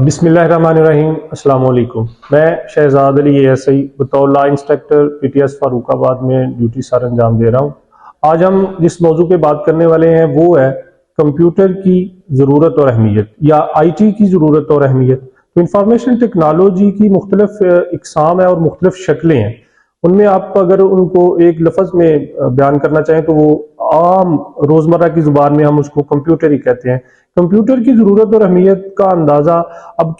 बिस्मिल्लाहिर्रहमानिर्रहीम। अस्सलाम वालेकुम। मैं शहजाद अली ASI बतौर लॉ इंस्ट्रक्टर PTS फारूकाबाद में ड्यूटी सर अंजाम दे रहा हूँ। आज हम जिस मौजू पे बात करने वाले हैं वो है कंप्यूटर की ज़रूरत और अहमियत या IT की ज़रूरत और अहमियत। तो इंफॉर्मेशन टेक्नोलॉजी की मुख्तलिफ इकसाम है और मुख्तलिफ शक्लें हैं। उनमें आप अगर उनको एक लफ्ज़ में बयान करना चाहें तो वो आम रोज़मर्रा की ज़ुबान में हम उसको कंप्यूटर ही कहते हैं। कंप्यूटर की ज़रूरत और अहमियत का अंदाज़ा अब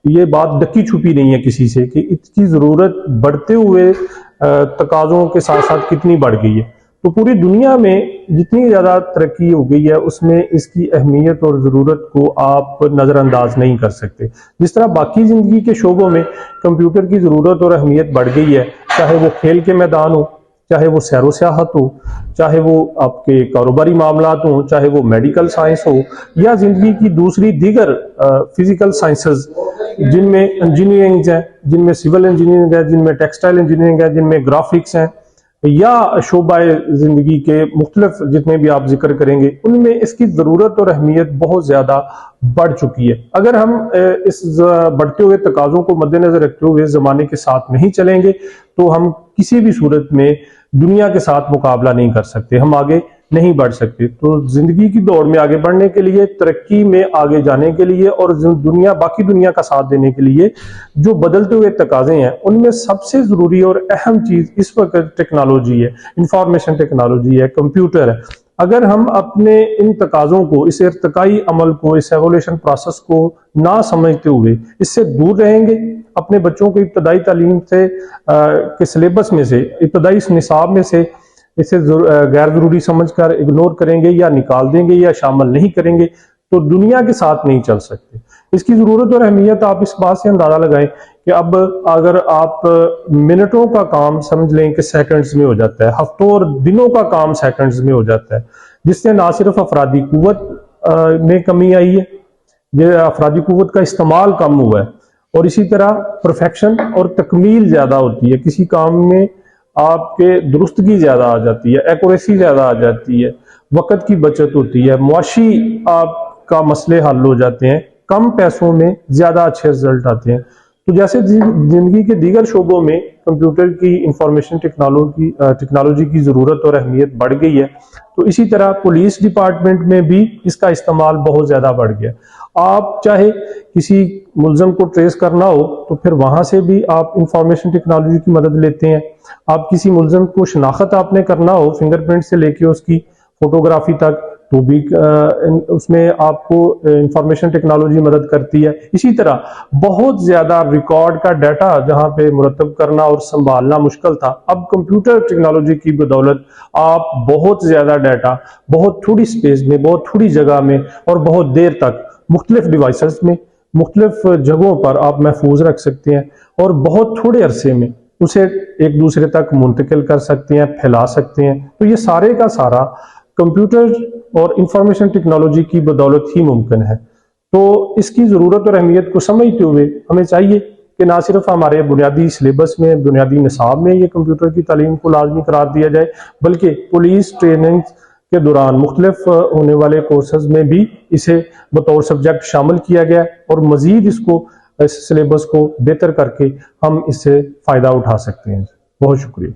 ये बात ढकी छुपी नहीं है किसी से कि इसकी ज़रूरत बढ़ते हुए तकाज़ों के साथ साथ कितनी बढ़ गई है। तो पूरी दुनिया में जितनी ज़्यादा तरक्की हो गई है उसमें इसकी अहमियत और ज़रूरत को आप नज़रअंदाज नहीं कर सकते। जिस तरह बाकी ज़िंदगी के शोबों में कंप्यूटर की ज़रूरत और अहमियत बढ़ गई है, चाहे वो खेल के मैदान हो, चाहे वो सैरो सियाहत हो, चाहे वो आपके कारोबारी मामलात हो, चाहे वो मेडिकल साइंस हो या ज़िंदगी की दूसरी दीगर फिजिकल साइंसेस जिनमें इंजीनियरिंग है, जिनमें सिविल इंजीनियरिंग है, जिनमें टेक्सटाइल इंजीनियरिंग है, जिनमें ग्राफिक्स हैं या शोबाए ज़िंदगी के मुख्तलिफ जितने भी आप जिक्र करेंगे उनमें इसकी ज़रूरत और अहमियत बहुत ज़्यादा बढ़ चुकी है। अगर हम इस बढ़ते हुए तकाज़ों को मद्देनजर रखते हुए ज़माने के साथ नहीं चलेंगे तो हम किसी भी सूरत में दुनिया के साथ मुकाबला नहीं कर सकते, हम आगे नहीं बढ़ सकते। तो जिंदगी की दौड़ में आगे बढ़ने के लिए, तरक्की में आगे जाने के लिए और बाकी दुनिया का साथ देने के लिए जो बदलते हुए तकाजे हैं उनमें सबसे जरूरी और अहम चीज इस वक्त टेक्नोलॉजी है, इंफॉर्मेशन टेक्नोलॉजी है, कंप्यूटर है। अगर हम अपने इन तकाजों को, इस इर्तिकाई अमल को, इस एवोल्यूशन प्रोसेस को ना समझते हुए इससे दूर रहेंगे, अपने बच्चों को इब्तदाई तालीम से के सिलेबस में से, इब्तदाई निसाब में से इसे गैर जरूरी समझकर इग्नोर करेंगे या निकाल देंगे या शामिल नहीं करेंगे तो दुनिया के साथ नहीं चल सकते। इसकी जरूरत और अहमियत आप इस बात से अंदाजा लगाएं कि अब अगर आप मिनटों का काम समझ लें कि सेकंड्स में हो जाता है, हफ्तों और दिनों का काम सेकंड्स में हो जाता है, जिससे ना सिर्फ अफरादी कुव्वत में कमी आई है, ये अफरादी कुव्वत का इस्तेमाल कम हुआ है और इसी तरह परफेक्शन और तकमील ज्यादा होती है। किसी काम में आपके दुरुस्तगी ज्यादा आ जाती है, एक्यूरेसी ज्यादा आ जाती है, वक्त की बचत होती है, मुआशी आपका मसले हल हो जाते हैं, कम पैसों में ज्यादा अच्छे रिजल्ट आते हैं। तो जैसे जिंदगी के दीगर शोबों में कंप्यूटर की, इंफॉर्मेशन टेक्नोलॉजी की जरूरत और अहमियत बढ़ गई है, तो इसी तरह पुलिस डिपार्टमेंट में भी इसका इस्तेमाल बहुत ज्यादा बढ़ गया। आप चाहे किसी मुलजम को ट्रेस करना हो तो फिर वहां से भी आप इंफॉर्मेशन टेक्नोलॉजी की मदद लेते हैं। आप किसी मुलजम को शनाख्त आपने करना हो, फिंगरप्रिंट से लेके उसकी फोटोग्राफी तक, तो भी उसमें आपको इंफॉर्मेशन टेक्नोलॉजी मदद करती है। इसी तरह बहुत ज्यादा रिकॉर्ड का डाटा जहां पे मुरतब करना और संभालना मुश्किल था, अब कंप्यूटर टेक्नोलॉजी की बदौलत आप बहुत ज्यादा डाटा बहुत थोड़ी स्पेस में, बहुत थोड़ी जगह में और बहुत देर तक मुख्तलिफ डिवाइसेस में, मुख्तलिफ जगहों पर आप महफूज रख सकते हैं और बहुत थोड़े अरसे में उसे एक दूसरे तक मुंतकिल कर सकते हैं, फैला सकते हैं। तो ये सारे का सारा कंप्यूटर और इंफॉर्मेशन टेक्नोलॉजी की बदौलत ही मुमकिन है। तो इसकी ज़रूरत और अहमियत को समझते हुए हमें चाहिए कि ना सिर्फ हमारे बुनियादी सिलेबस में, बुनियादी निसाब में ये कंप्यूटर की तालीम को लाजमी करार दिया जाए, बल्कि पुलिस ट्रेनिंग के दौरान मुख्तलिफ होने वाले कोर्सेज में भी इसे बतौर सब्जेक्ट शामिल किया गया और मजीद इसको, इस सिलेबस को बेहतर करके हम इससे फ़ायदा उठा सकते हैं। बहुत शुक्रिया।